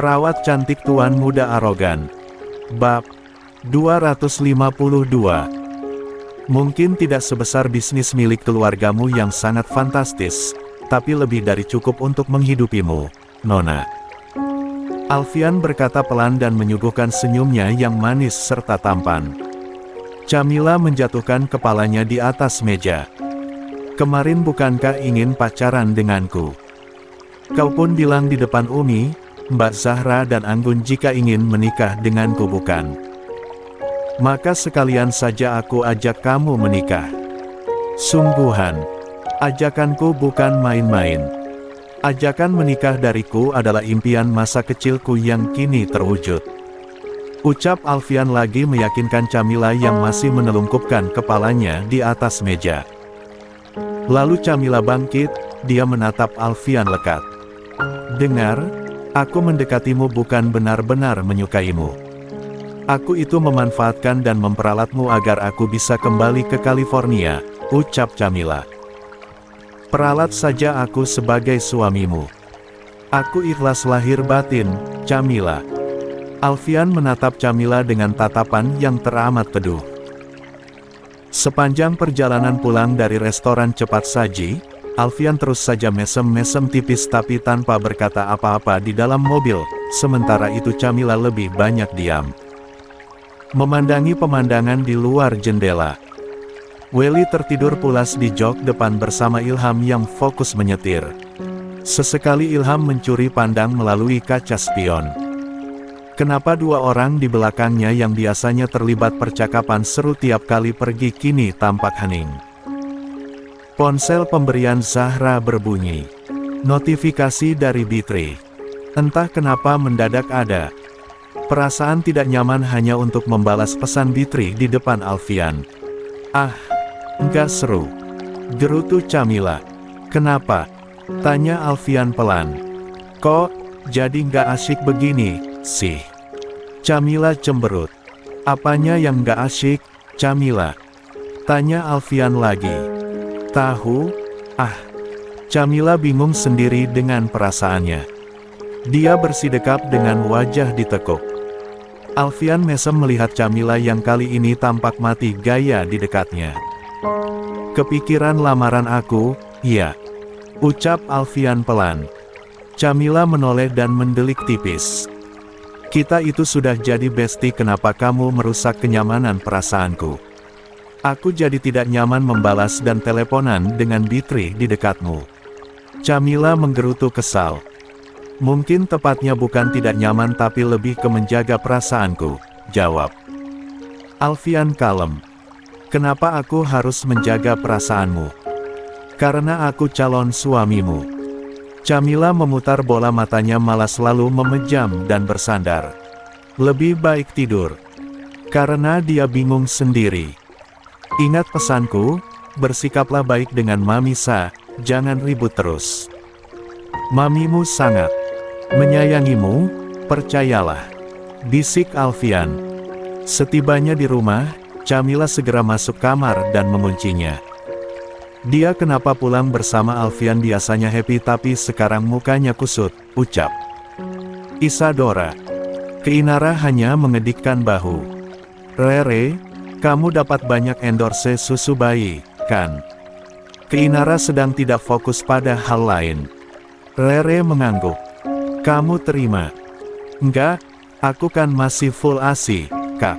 Perawat cantik tuan muda arogan. Bab 252. Mungkin tidak sebesar bisnis milik keluargamu yang sangat fantastis, tapi lebih dari cukup untuk menghidupimu, Nona. Alfian berkata pelan dan menyuguhkan senyumnya yang manis serta tampan. Camilla menjatuhkan kepalanya di atas meja. Kemarin bukankah ingin pacaran denganku? Kau pun bilang di depan Umi, Mbak Zahra dan Anggun jika ingin menikah denganku bukan? Maka sekalian saja aku ajak kamu menikah. Sungguhan, ajakanku bukan main-main. Ajakan menikah dariku adalah impian masa kecilku yang kini terwujud. Ucap Alfian lagi meyakinkan Camilla yang masih menelungkupkan kepalanya di atas meja. Lalu Camilla bangkit, dia menatap Alfian lekat. Dengar, aku mendekatimu bukan benar-benar menyukaimu. Aku itu memanfaatkan dan memperalatmu agar aku bisa kembali ke California, ucap Camilla. Peralat saja aku sebagai suamimu. Aku ikhlas lahir batin, Camilla. Alfian menatap Camilla dengan tatapan yang teramat teduh. Sepanjang perjalanan pulang dari restoran cepat saji, Alfian terus saja mesem-mesem tipis tapi tanpa berkata apa-apa di dalam mobil, sementara itu Camilla lebih banyak diam. Memandangi pemandangan di luar jendela. Welly tertidur pulas di jok depan bersama Ilham yang fokus menyetir. Sesekali Ilham mencuri pandang melalui kaca spion. Kenapa dua orang di belakangnya yang biasanya terlibat percakapan seru tiap kali pergi kini tampak hening? Ponsel pemberian Zahra berbunyi. Notifikasi dari Bitri. Entah kenapa mendadak ada. Perasaan tidak nyaman hanya untuk membalas pesan Bitri di depan Alfian. Ah, enggak seru. Gerutu Camilla. Kenapa? Tanya Alfian pelan. Kok, jadi nggak asyik begini, sih? Camilla cemberut. Apanya yang nggak asyik, Camilla? Tanya Alfian lagi. Tahu? Ah. Camilla bingung sendiri dengan perasaannya. Dia bersidekap dengan wajah ditekuk. Alfian mesem melihat Camilla yang kali ini tampak mati gaya di dekatnya. Kepikiran lamaran aku, iya. Ucap Alfian pelan. Camilla menoleh dan mendelik tipis. Kita itu sudah jadi bestie, kenapa kamu merusak kenyamanan perasaanku? Aku jadi tidak nyaman membalas dan teleponan dengan Bitri di dekatmu. Camilla menggerutu kesal. Mungkin tepatnya bukan tidak nyaman tapi lebih ke menjaga perasaanku, jawab. Alfian kalem. Kenapa aku harus menjaga perasaanmu? Karena aku calon suamimu. Camilla memutar bola matanya malah selalu memejam dan bersandar. Lebih baik tidur. Karena dia bingung sendiri. Ingat pesanku, bersikaplah baik dengan Mami Sa, jangan ribut terus. Mamimu sangat menyayangimu, percayalah. Bisik Alfian. Setibanya di rumah, Camilla segera masuk kamar dan menguncinya. Dia kenapa pulang bersama Alfian biasanya happy tapi sekarang mukanya kusut, ucap Isadora. Keinara hanya mengedikkan bahu. Rere, kamu dapat banyak endorse susu bayi, kan? Keinara sedang tidak fokus pada hal lain. Rere mengangguk. Kamu terima? Enggak, aku kan masih full ASI, Kak.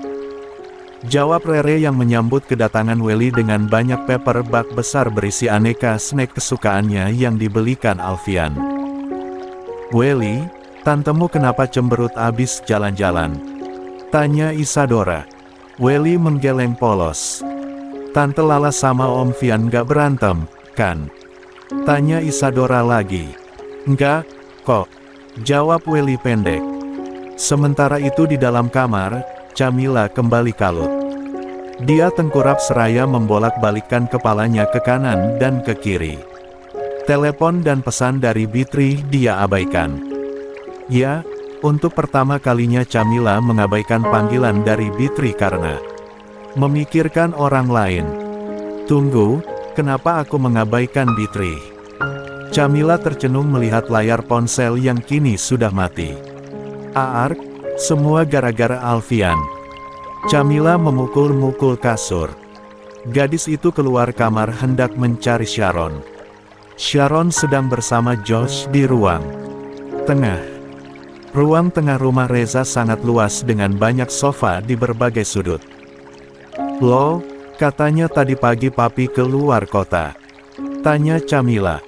Jawab Rere yang menyambut kedatangan Welly dengan banyak paper bag besar berisi aneka snack kesukaannya yang dibelikan Alfian. Welly, tantemu kenapa cemberut abis jalan-jalan? Tanya Isadora. Welly menggeleng polos. Tante Lala sama Om Fian gak berantem, kan? Tanya Isadora lagi. Enggak, kok. Jawab Welly pendek. Sementara itu di dalam kamar, Camilla kembali kalut. Dia tengkurap seraya membolak-balikkan kepalanya ke kanan dan ke kiri. Telepon dan pesan dari Bitri dia abaikan. Ya, untuk pertama kalinya Camilla mengabaikan panggilan dari Bitri karena memikirkan orang lain. Tunggu, kenapa aku mengabaikan Bitri? Camilla tercenung melihat layar ponsel yang kini sudah mati. Aark, semua gara-gara Alfian. Camilla memukul-mukul kasur. Gadis itu keluar kamar hendak mencari Sharon. Sharon sedang bersama Josh di ruang tengah. Ruang tengah rumah Reza sangat luas dengan banyak sofa di berbagai sudut. Loh, katanya tadi pagi papi keluar kota. Tanya Camilla.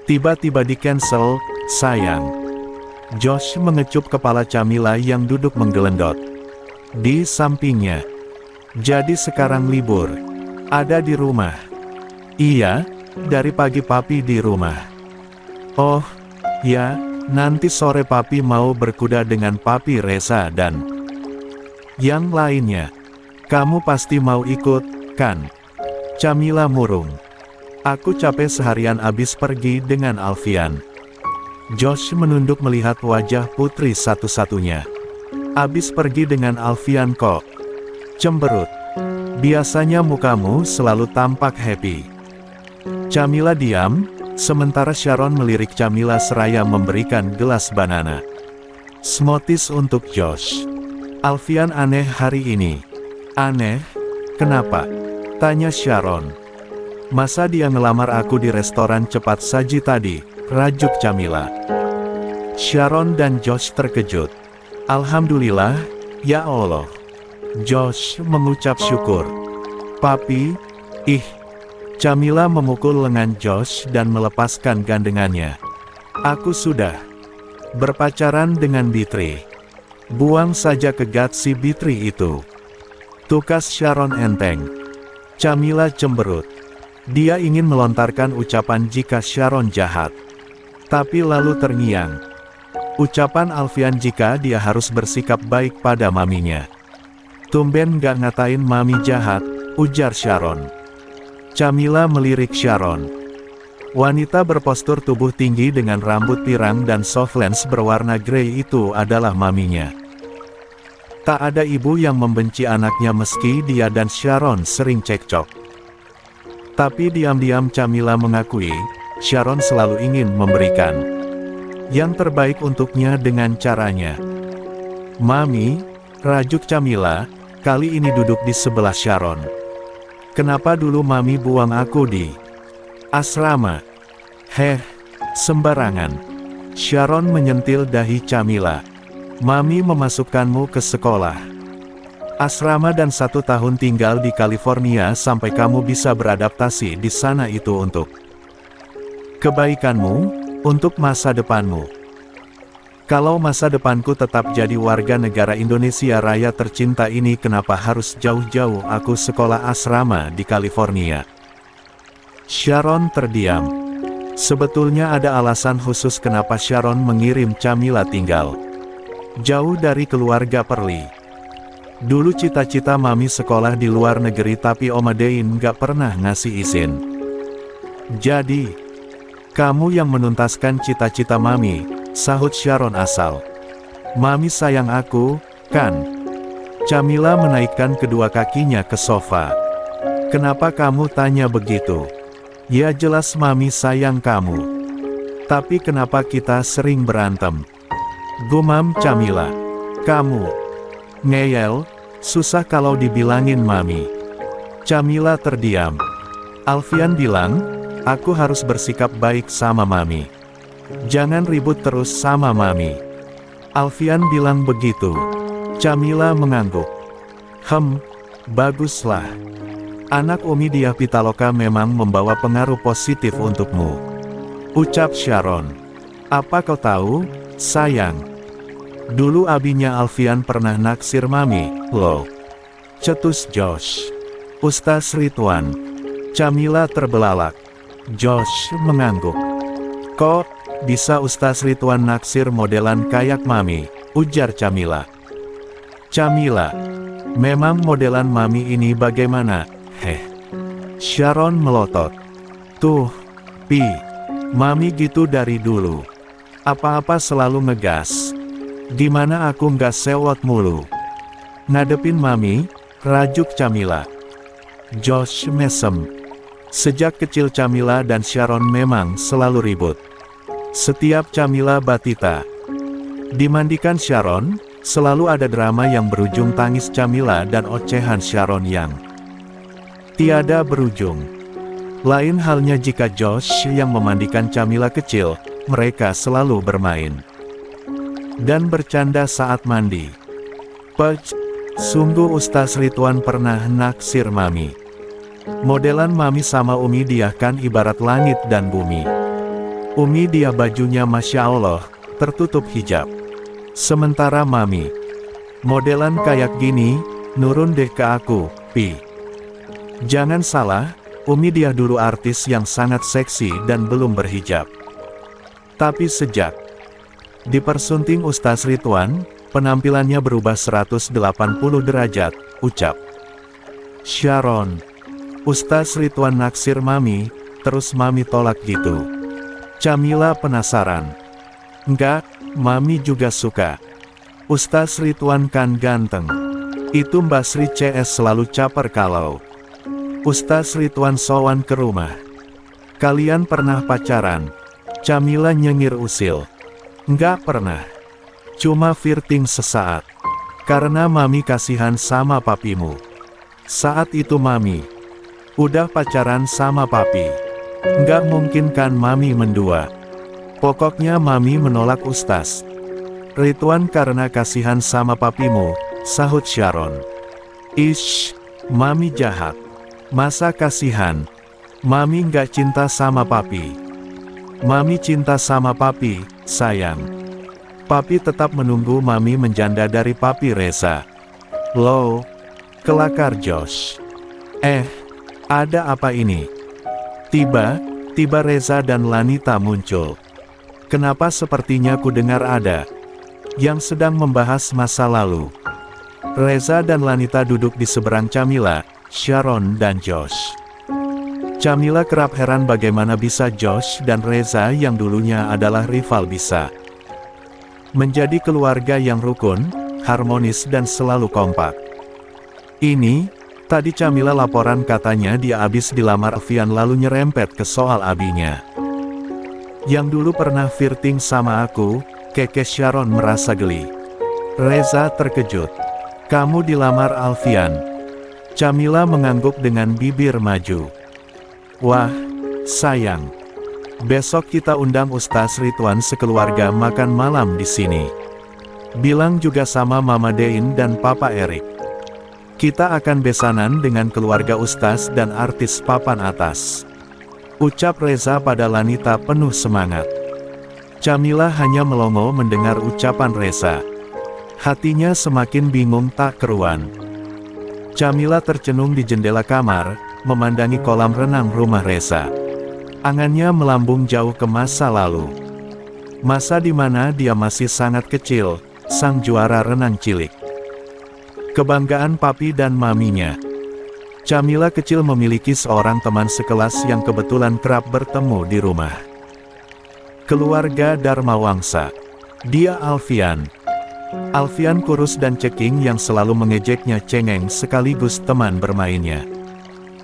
Tiba-tiba di cancel, sayang. Josh mengecup kepala Camilla yang duduk menggelendot di sampingnya. Jadi sekarang libur. Ada di rumah. Iya, dari pagi papi di rumah. Oh, ya, nanti sore papi mau berkuda dengan papi Reza dan yang lainnya. Kamu pasti mau ikut, kan? Camilla murung. Aku capek seharian abis pergi dengan Alfian. Josh menunduk melihat wajah putri satu-satunya. Abis pergi dengan Alfian kok. Cemberut. Biasanya mukamu selalu tampak happy. Camilla diam, sementara Sharon melirik Camilla seraya memberikan gelas banana smoothies untuk Josh. Alfian aneh hari ini. Aneh? Kenapa? Tanya Sharon. Masa dia ngelamar aku di restoran cepat saji tadi, rajuk Camilla. Sharon dan Josh terkejut. Alhamdulillah, ya Allah. Josh mengucap syukur. Papi, ih. Camilla memukul lengan Josh dan melepaskan gandengannya. Aku sudah berpacaran dengan Bitri. Buang saja kegat si Bitri itu. Tukas Sharon enteng. Camilla cemberut. Dia ingin melontarkan ucapan jika Sharon jahat. Tapi lalu terngiang. Ucapan Alfian jika dia harus bersikap baik pada maminya. Tumben gak ngatain mami jahat, ujar Sharon. Camilla melirik Sharon. Wanita berpostur tubuh tinggi dengan rambut pirang dan soft lens berwarna grey itu adalah maminya. Tak ada ibu yang membenci anaknya meski dia dan Sharon sering cekcok. Tapi diam-diam Camilla mengakui, Sharon selalu ingin memberikan yang terbaik untuknya dengan caranya. Mami, rajuk Camilla, kali ini duduk di sebelah Sharon. Kenapa dulu mami buang aku di asrama? Heh, sembarangan. Sharon menyentil dahi Camilla. Mami memasukkanmu ke sekolah asrama dan 1 tahun tinggal di California sampai kamu bisa beradaptasi di sana itu untuk kebaikanmu, untuk masa depanmu. Kalau masa depanku tetap jadi warga negara Indonesia Raya tercinta ini, kenapa harus jauh-jauh aku sekolah asrama di California? Sharon terdiam. Sebetulnya ada alasan khusus kenapa Sharon mengirim Camilla tinggal jauh dari keluarga Perli. Dulu cita-cita mami sekolah di luar negeri tapi Oma Dein gak pernah ngasih izin. Jadi, kamu yang menuntaskan cita-cita mami, sahut Sharon asal. Mami sayang aku, kan? Camilla menaikkan kedua kakinya ke sofa. Kenapa kamu tanya begitu? Ya jelas mami sayang kamu. Tapi kenapa kita sering berantem? Gumam Camilla. Kamu ngeyel, susah kalau dibilangin mami. Camilla terdiam. Alfian bilang, aku harus bersikap baik sama mami. Jangan ribut terus sama mami. Alfian bilang begitu. Camilla mengangguk. Baguslah. Anak Umi Diah Pitaloka memang membawa pengaruh positif untukmu, ucap Sharon. Apa kau tahu, sayang? Dulu abinya Alfian pernah naksir mami, loh. Cetus Josh. Ustaz Ridwan. Camilla terbelalak. Josh mengangguk. Kok bisa Ustaz Ridwan naksir modelan kayak mami, ujar Camilla. Camilla, memang modelan mami ini bagaimana? Heh. Sharon melotot. Tuh, Pi, mami gitu dari dulu. Apa-apa selalu ngegas. Gimana aku nggak sewot mulu? Ngadepin mami, rajuk Camilla. Josh mesem. Sejak kecil Camilla dan Sharon memang selalu ribut. Setiap Camilla batita Dimandikan Sharon, selalu ada drama yang berujung tangis Camilla dan ocehan Sharon yang tiada berujung. Lain halnya jika Josh yang memandikan Camilla kecil, mereka selalu bermain dan bercanda saat mandi. Sungguh Ustaz Ridwan pernah naksir Mami. Modelan Mami sama Umi Diah kan ibarat langit dan bumi. Umi Diah bajunya Masya Allah, tertutup hijab. Sementara Mami, modelan kayak gini, nurun deh ke aku, Pi. Jangan salah, Umi Diah dulu artis yang sangat seksi dan belum berhijab. Tapi sejak dipersunting Ustaz Ridwan, penampilannya berubah 180 derajat, ucap Sharon. Ustaz Ridwan naksir Mami, terus Mami tolak gitu. Camilla penasaran. Enggak, Mami juga suka. Ustaz Ridwan kan ganteng. Itu Mbak Sri CS selalu caper kalau Ustaz Ridwan sowan ke rumah. Kalian pernah pacaran? Camilla nyengir usil. Enggak pernah. Cuma flirting sesaat. Karena Mami kasihan sama papimu. Saat itu Mami udah pacaran sama papi. Enggak mungkin kan Mami mendua. Pokoknya Mami menolak Ustaz Ridwan karena kasihan sama papimu, sahut Sharon. Ish, Mami jahat. Masa kasihan? Mami nggak cinta sama papi. Mami cinta sama papi, sayang. Papi tetap menunggu Mami menjanda dari papi Reza. Loh, kelakar Josh. Ada apa ini? Tiba Reza dan Lanita muncul. Kenapa sepertinya ku dengar ada yang sedang membahas masa lalu. Reza dan Lanita duduk di seberang Camilla, Sharon dan Josh. Camilla kerap heran bagaimana bisa Josh dan Reza yang dulunya adalah rival bisa menjadi keluarga yang rukun, harmonis dan selalu kompak. Ini, tadi Camilla laporan katanya dia abis dilamar Alfian lalu nyerempet ke soal abinya. Yang dulu pernah flirting sama aku, keke Sharon merasa geli. Reza terkejut. Kamu dilamar Alfian? Camilla mengangguk dengan bibir maju. Wah, sayang. Besok kita undang Ustaz Ridwan sekeluarga makan malam di sini. Bilang juga sama Mama Dein dan Papa Erik. Kita akan besanan dengan keluarga Ustaz dan artis papan atas. Ucap Reza pada Lanita penuh semangat. Camilla hanya melongo mendengar ucapan Reza. Hatinya semakin bingung tak keruan. Camilla tercenung di jendela kamar, memandangi kolam renang rumah Reza. Angannya melambung jauh ke masa lalu. Masa di mana dia masih sangat kecil, sang juara renang cilik. Kebanggaan papi dan maminya. Camilla kecil memiliki seorang teman sekelas yang kebetulan kerap bertemu di rumah. Keluarga Dharma Wangsa. Dia Alfian. Alfian kurus dan ceking yang selalu mengejeknya cengeng sekaligus teman bermainnya.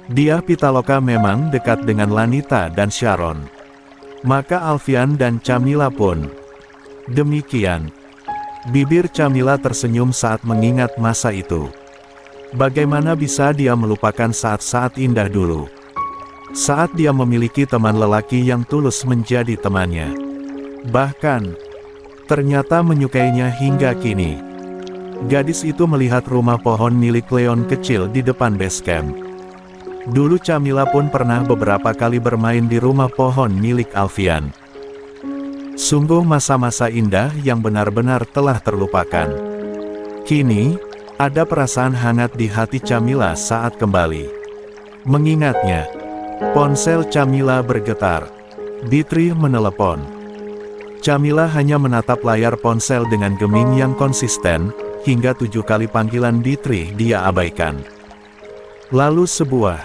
Dia Pitaloka memang dekat dengan Lanita dan Sharon. Maka Alfian dan Camilla pun demikian. Bibir Camilla tersenyum saat mengingat masa itu. Bagaimana bisa dia melupakan saat-saat indah dulu? Saat dia memiliki teman lelaki yang tulus menjadi temannya. Bahkan, ternyata menyukainya hingga kini. Gadis itu melihat rumah pohon milik Leon kecil di depan base camp. Dulu Camilla pun pernah beberapa kali bermain di rumah pohon milik Alfian. Sungguh masa-masa indah yang benar-benar telah terlupakan. Kini, ada perasaan hangat di hati Camilla saat kembali mengingatnya. Ponsel Camilla bergetar. Bitri menelepon. Camilla hanya menatap layar ponsel dengan geming yang konsisten, hingga 7 kali panggilan Bitri dia abaikan. Lalu sebuah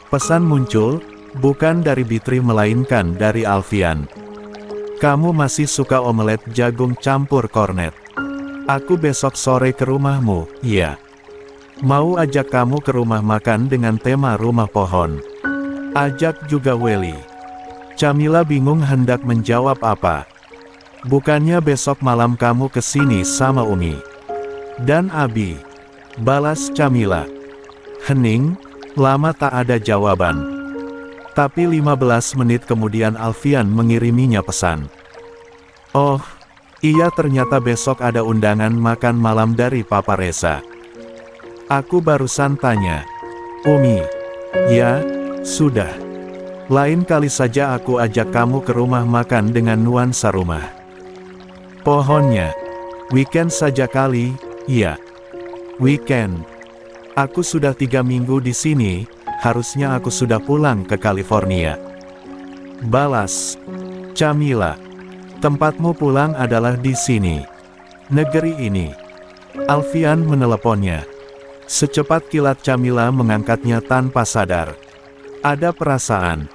pesan muncul, bukan dari Bitri melainkan dari Alfian. Kamu masih suka omelet jagung campur kornet? Aku besok sore ke rumahmu, ya. Mau ajak kamu ke rumah makan dengan tema rumah pohon. Ajak juga Welly. Camilla bingung hendak menjawab apa. Bukannya besok malam kamu kesini sama Umi dan Abi? Balas Camila. Hening, lama tak ada jawaban. Tapi 15 menit kemudian Alfian mengiriminya pesan. Oh, iya ternyata besok ada undangan makan malam dari Papa Reza. Aku barusan tanya. Umi. Ya, sudah. Lain kali saja aku ajak kamu ke rumah makan dengan nuansa rumah. Pohonnya. Weekend saja kali, iya. Weekend. Aku sudah 3 minggu di sini, harusnya aku sudah pulang ke California. Balas Camila. Tempatmu pulang adalah di sini. Negeri ini. Alfian meneleponnya. Secepat kilat Camila mengangkatnya tanpa sadar. Ada perasaan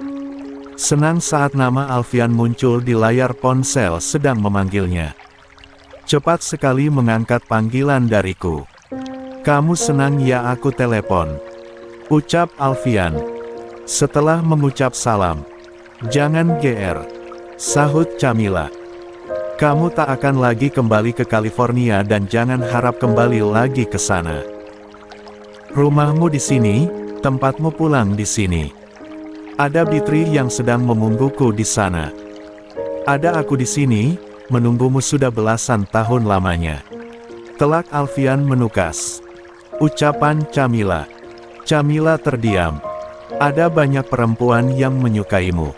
senang saat nama Alfian muncul di layar ponsel sedang memanggilnya. Cepat sekali mengangkat panggilan dariku. Kamu senang ya aku telepon? Ucap Alfian. Setelah mengucap salam. Jangan GR. Sahut Camila. Kamu tak akan lagi kembali ke California dan jangan harap kembali lagi ke sana. Rumahmu di sini, tempatmu pulang di sini. Ada Bitri yang sedang menungguku di sana. Ada aku di sini, menunggumu sudah belasan tahun lamanya. Kelak Alfian menukas. Ucapan Camila. Camila terdiam. Ada banyak perempuan yang menyukaimu.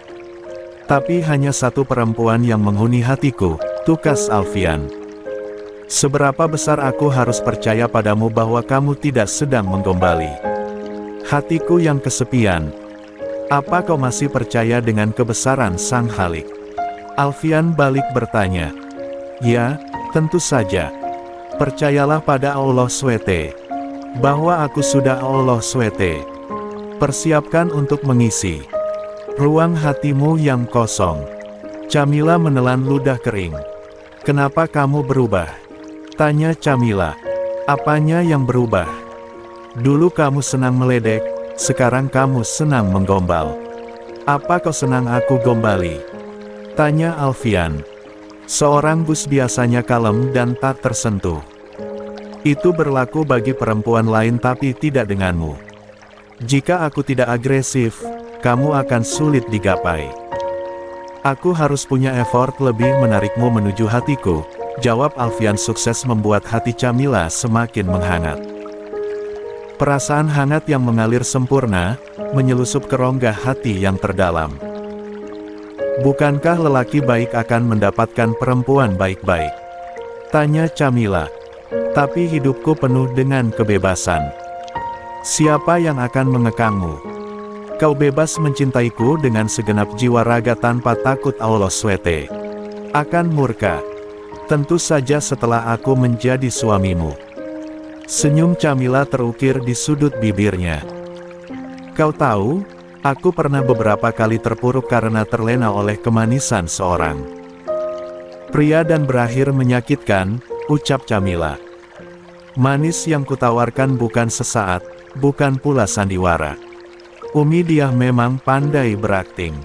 Tapi hanya satu perempuan yang menghuni hatiku, tukas Alfian. Seberapa besar aku harus percaya padamu bahwa kamu tidak sedang menggombali hatiku yang kesepian? Apa kau masih percaya dengan kebesaran Sang Halik? Alfian balik bertanya. Ya, tentu saja. Percayalah pada Allah SWT. Bahwa aku sudah Allah SWT. Persiapkan untuk mengisi ruang hatimu yang kosong. Camila menelan ludah kering. Kenapa kamu berubah? Tanya Camila. Apanya yang berubah? Dulu kamu senang meledek, sekarang kamu senang menggombal. Apa kau senang aku gombali? Tanya Alfian. Seorang bus biasanya kalem dan tak tersentuh. Itu berlaku bagi perempuan lain tapi tidak denganmu. Jika aku tidak agresif, kamu akan sulit digapai. Aku harus punya effort lebih menarikmu menuju hatiku, jawab Alfian. Sukses membuat hati Camila semakin menghangat. Perasaan hangat yang mengalir sempurna, menyelusup ke rongga hati yang terdalam. Bukankah lelaki baik akan mendapatkan perempuan baik-baik? Tanya Camila. Tapi hidupku penuh dengan kebebasan. Siapa yang akan mengekangmu? Kau bebas mencintaiku dengan segenap jiwa raga tanpa takut Allah SWT akan murka. Tentu saja setelah aku menjadi suamimu. Senyum Camila terukir di sudut bibirnya. Kau tahu, aku pernah beberapa kali terpuruk karena terlena oleh kemanisan seorang pria dan berakhir menyakitkan, ucap Camila. Manis yang kutawarkan bukan sesaat, bukan pula sandiwara. Umi dia memang pandai berakting.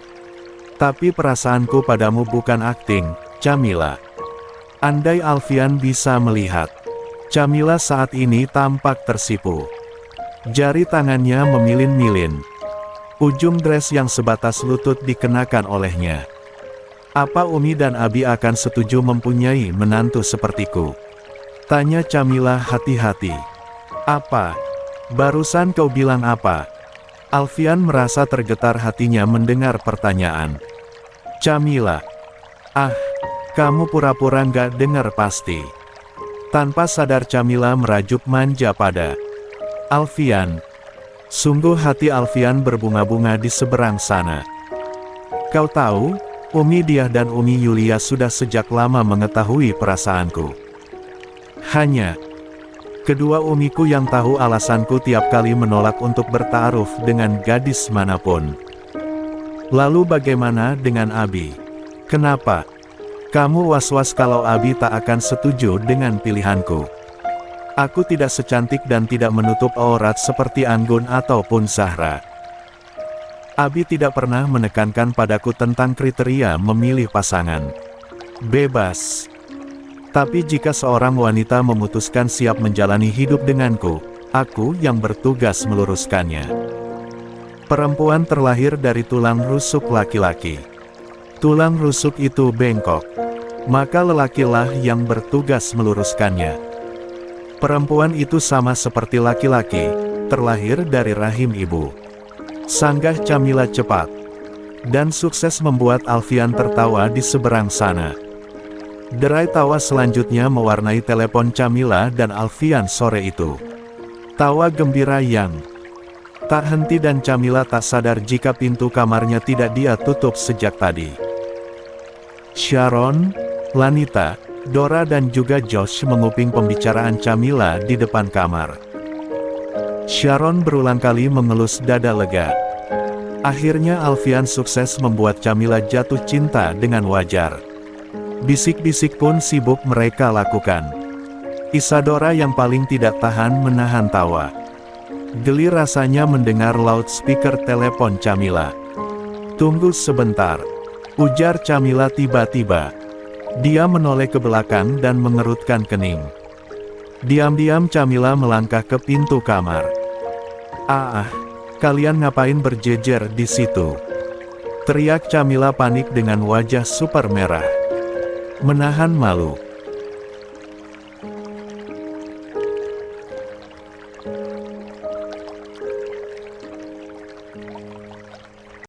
Tapi perasaanku padamu bukan akting, Camila. Andai Alfian bisa melihat. Camila saat ini tampak tersipu. Jari tangannya memilin-milin. Ujung dress yang sebatas lutut dikenakan olehnya. Apa Umi dan Abi akan setuju mempunyai menantu sepertiku? Tanya Camila hati-hati. Apa? Barusan kau bilang apa? Alfian merasa tergetar hatinya mendengar pertanyaan Camila. Ah, kamu pura-pura nggak dengar pasti. Tanpa sadar Camila merajuk manja pada Alfian. Sungguh hati Alfian berbunga-bunga di seberang sana. Kau tahu, Umi Diah dan Umi Yulia sudah sejak lama mengetahui perasaanku. Hanya kedua umiku yang tahu alasanku tiap kali menolak untuk bertaaruf dengan gadis manapun. Lalu bagaimana dengan Abi? Kenapa? Kamu was-was kalau Abi tak akan setuju dengan pilihanku? Aku tidak secantik dan tidak menutup aurat seperti Anggun ataupun Zahra. Abi tidak pernah menekankan padaku tentang kriteria memilih pasangan. bebas. Tapi jika seorang wanita memutuskan siap menjalani hidup denganku, aku yang bertugas meluruskannya. Perempuan terlahir dari tulang rusuk laki-laki. Tulang rusuk itu bengkok. Maka lelakilah yang bertugas meluruskannya. Perempuan itu sama seperti laki-laki, terlahir dari rahim ibu. Sanggah Camilla cepat dan sukses membuat Alfian tertawa di seberang sana. Derai tawa selanjutnya mewarnai telepon Camilla dan Alfian sore itu. Tawa gembira yang tak henti dan Camilla tak sadar jika pintu kamarnya tidak dia tutup sejak tadi. Sharon, Lanita, Dora dan juga Josh menguping pembicaraan Camilla di depan kamar. Sharon berulang kali mengelus dada lega. Akhirnya Alfian sukses membuat Camilla jatuh cinta dengan wajar. Bisik-bisik pun sibuk mereka lakukan. Isadora yang paling tidak tahan menahan tawa. Geli rasanya mendengar loudspeaker telepon Camilla. "Tunggu sebentar," ujar Camilla tiba-tiba. Dia menoleh ke belakang dan mengerutkan kening. Diam-diam Camilla melangkah ke pintu kamar. "Ah, kalian ngapain berjejer di situ?" teriak Camilla panik dengan wajah super merah. Menahan malu,